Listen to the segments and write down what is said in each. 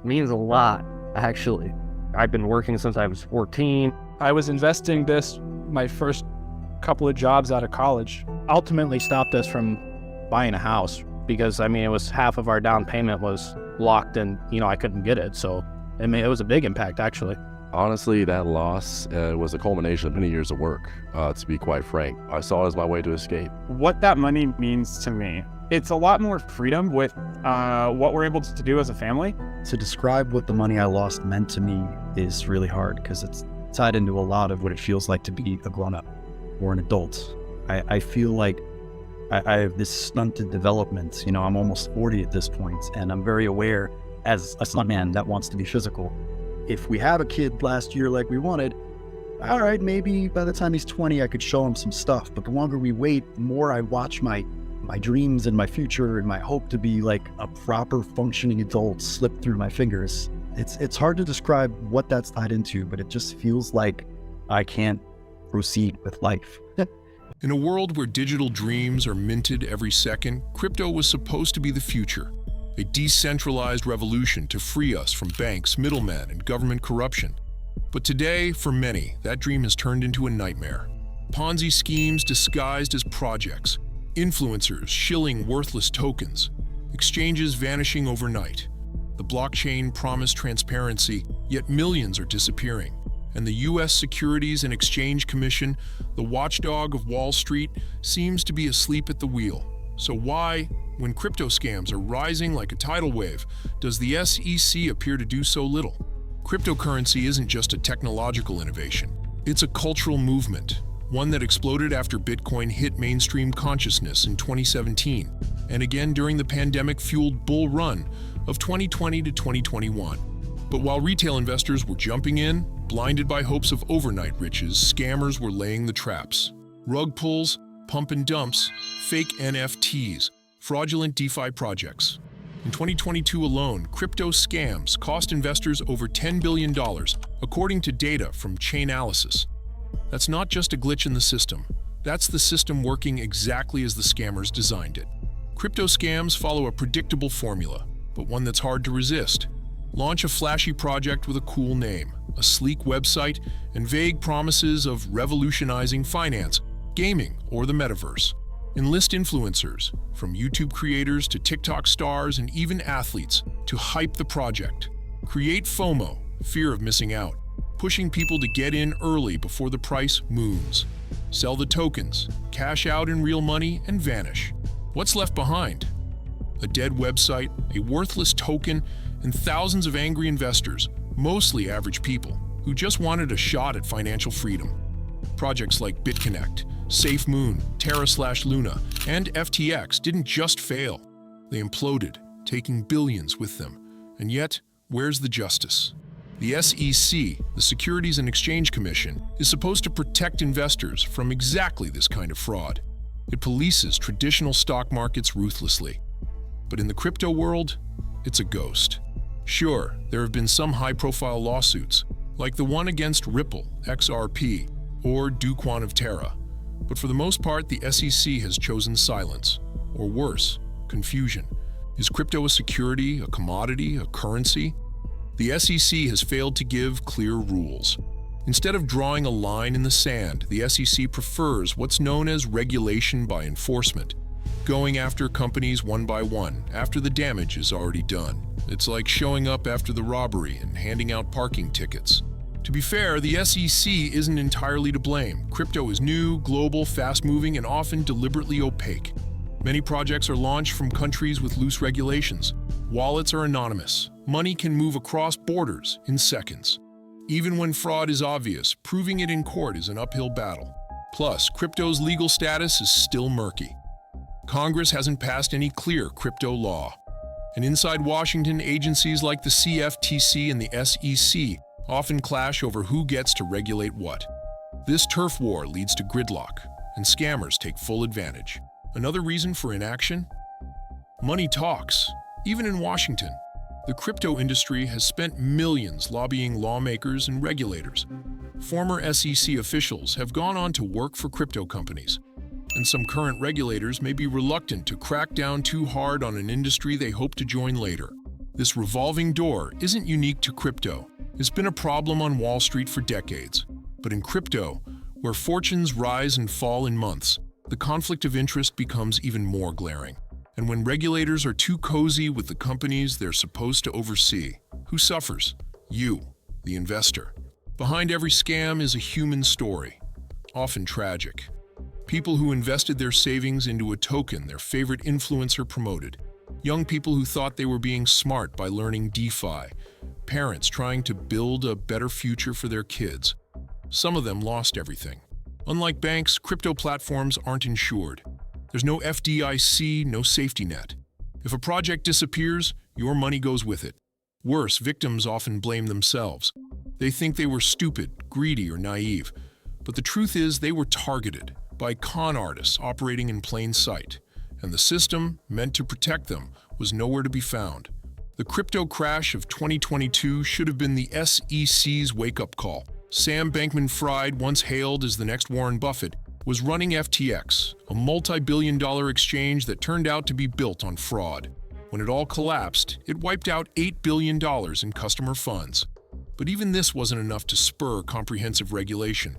means a lot, actually. I've been working since I was 14. I was investing this my first couple of jobs out of college. Ultimately stopped us from buying a house because, it was half of our down payment was locked and, I couldn't get it. So, it was a big impact, actually. Honestly, that loss was a culmination of many years of work, to be quite frank. I saw it as my way to escape. What that money means to me, it's a lot more freedom with what we're able to do as a family. To describe what the money I lost meant to me is really hard because it's tied into a lot of what it feels like to be a grown-up or an adult. I feel like I have this stunted development. I'm almost 40 at this point, and I'm very aware as a stunt man that wants to be physical. If we have a kid last year like we wanted, all right, maybe by the time he's 20, I could show him some stuff. But the longer we wait, the more I watch my dreams and my future and my hope to be like a proper functioning adult slip through my fingers. It's hard to describe what that's tied into, but it just feels like I can't proceed with life. In a world where digital dreams are minted every second, crypto was supposed to be the future. A decentralized revolution to free us from banks, middlemen, and government corruption. But today, for many, that dream has turned into a nightmare. Ponzi schemes disguised as projects, influencers shilling worthless tokens, exchanges vanishing overnight. The blockchain promised transparency, yet millions are disappearing. And the U.S. Securities and Exchange Commission, the watchdog of Wall Street, seems to be asleep at the wheel. So why, when crypto scams are rising like a tidal wave, does the SEC appear to do so little? Cryptocurrency isn't just a technological innovation. It's a cultural movement, one that exploded after Bitcoin hit mainstream consciousness in 2017, and again during the pandemic-fueled bull run of 2020 to 2021. But while retail investors were jumping in, blinded by hopes of overnight riches, scammers were laying the traps. Rug pulls, pump and dumps, fake NFTs, fraudulent DeFi projects. In 2022 alone, crypto scams cost investors over $10 billion, according to data from Chainalysis. That's not just a glitch in the system. That's the system working exactly as the scammers designed it. Crypto scams follow a predictable formula, but one that's hard to resist. Launch a flashy project with a cool name, a sleek website, and vague promises of revolutionizing finance, gaming, or the metaverse. Enlist influencers, from YouTube creators to TikTok stars and even athletes, to hype the project. Create FOMO, fear of missing out, pushing people to get in early before the price moons. Sell the tokens, cash out in real money, and vanish. What's left behind? A dead website, a worthless token, and thousands of angry investors, mostly average people, who just wanted a shot at financial freedom. Projects like BitConnect, SafeMoon, Terra/Luna, and FTX didn't just fail. They imploded, taking billions with them. And yet, where's the justice? The SEC, the Securities and Exchange Commission, is supposed to protect investors from exactly this kind of fraud. It polices traditional stock markets ruthlessly. But in the crypto world, it's a ghost. Sure, there have been some high-profile lawsuits, like the one against Ripple, XRP, or Kwon of Terra. But for the most part, the SEC has chosen silence, or worse, confusion. Is crypto a security, a commodity, a currency? The SEC has failed to give clear rules. Instead of drawing a line in the sand, the SEC prefers what's known as regulation by enforcement, going after companies one by one after the damage is already done. It's like showing up after the robbery and handing out parking tickets. To be fair, the SEC isn't entirely to blame. Crypto is new, global, fast-moving, and often deliberately opaque. Many projects are launched from countries with loose regulations. Wallets are anonymous. Money can move across borders in seconds. Even when fraud is obvious, proving it in court is an uphill battle. Plus, crypto's legal status is still murky. Congress hasn't passed any clear crypto law. And inside Washington, agencies like the CFTC and the SEC often clash over who gets to regulate what. This turf war leads to gridlock, and scammers take full advantage. Another reason for inaction? Money talks. Even in Washington, the crypto industry has spent millions lobbying lawmakers and regulators. Former SEC officials have gone on to work for crypto companies, and some current regulators may be reluctant to crack down too hard on an industry they hope to join later. This revolving door isn't unique to crypto. It's been a problem on Wall Street for decades. But in crypto, where fortunes rise and fall in months, the conflict of interest becomes even more glaring. And when regulators are too cozy with the companies they're supposed to oversee, who suffers? You, the investor. Behind every scam is a human story, often tragic. People who invested their savings into a token their favorite influencer promoted. Young people who thought they were being smart by learning DeFi. Parents trying to build a better future for their kids. Some of them lost everything. Unlike banks, crypto platforms aren't insured. There's no FDIC, no safety net. If a project disappears, your money goes with it. Worse, victims often blame themselves. They think they were stupid, greedy, or naive. But the truth is they were targeted by con artists operating in plain sight. And the system, meant to protect them, was nowhere to be found. The crypto crash of 2022 should have been the SEC's wake-up call. Sam Bankman-Fried, once hailed as the next Warren Buffett, was running FTX, a multi-billion-dollar exchange that turned out to be built on fraud. When it all collapsed, it wiped out $8 billion in customer funds. But even this wasn't enough to spur comprehensive regulation.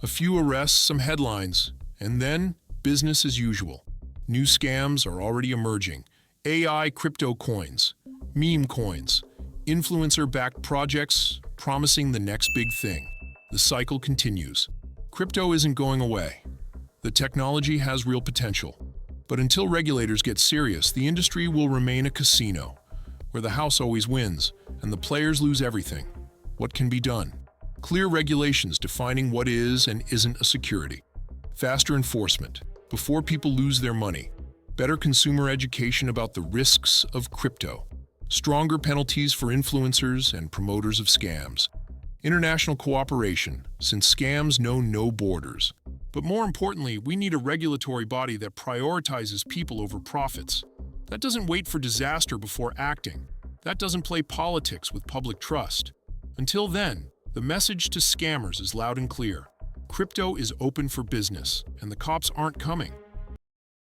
A few arrests, some headlines, and then business as usual. New scams are already emerging. AI crypto coins, meme coins, influencer-backed projects promising the next big thing. The cycle continues. Crypto isn't going away. The technology has real potential. But until regulators get serious, the industry will remain a casino, where the house always wins and the players lose everything. What can be done? Clear regulations defining what is and isn't a security. Faster enforcement, before people lose their money. Better consumer education about the risks of crypto. Stronger penalties for influencers and promoters of scams. International cooperation, since scams know no borders. But more importantly, we need a regulatory body that prioritizes people over profits. That doesn't wait for disaster before acting. That doesn't play politics with public trust. Until then, the message to scammers is loud and clear. Crypto is open for business, and the cops aren't coming.